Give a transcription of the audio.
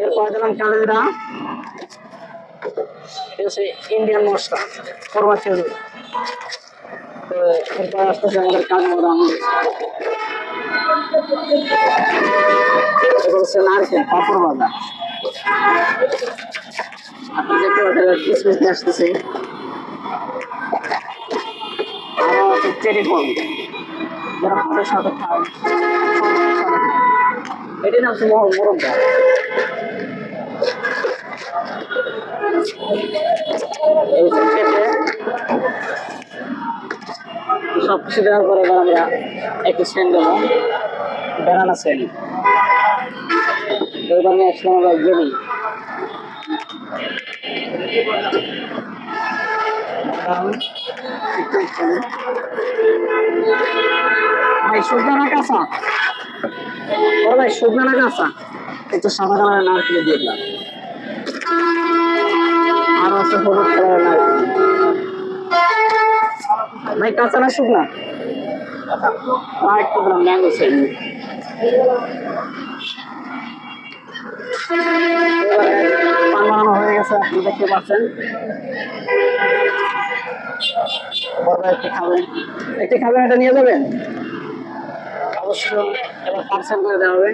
এরপর দিলাম কালিজিরা, ইন্ডিয়ান মশলা কোরমা চিংড়ি। তো এরপর আসতেছে আমাদের কাজু বাদাম, এরপর হচ্ছে নারকেল, পাঁপড় ভাজা, আপনি দেখতে পাচ্ছেন কিসমিস নিয়ে আসতেছে, আরো আছে চেরি ফল, যারা ফলের সাথে খায়, এটির নাম হচ্ছে মোরব্বা। এই কেটে সবকিছু দেওয়ার পরে এবার আমরা একটু সেন্ট দেবো, বেনানা সেন্ট। এবার নিয়ে আসলাম আমরা জেলি, ভাই শুকনো না কাঁচা, ও ভাই শুকনো না কাঁচা, একটু সাদা কালারের নারকেল দিয়ে দিলাম, আর আছে হলুদ কালারের নারকেল। ভাই কাঁচা না শুকনা, আর একটু দিলাম ম্যাঙ্গো সেন্ট। পান বানানো হয়ে গেছে, আপনি দেখতে পাচ্ছেন। একটি খাবেন, একটি খাবেন, এটা নিয়ে যাবেন অবশ্যই, এবার পার্সেল করে দেওয়া হবে।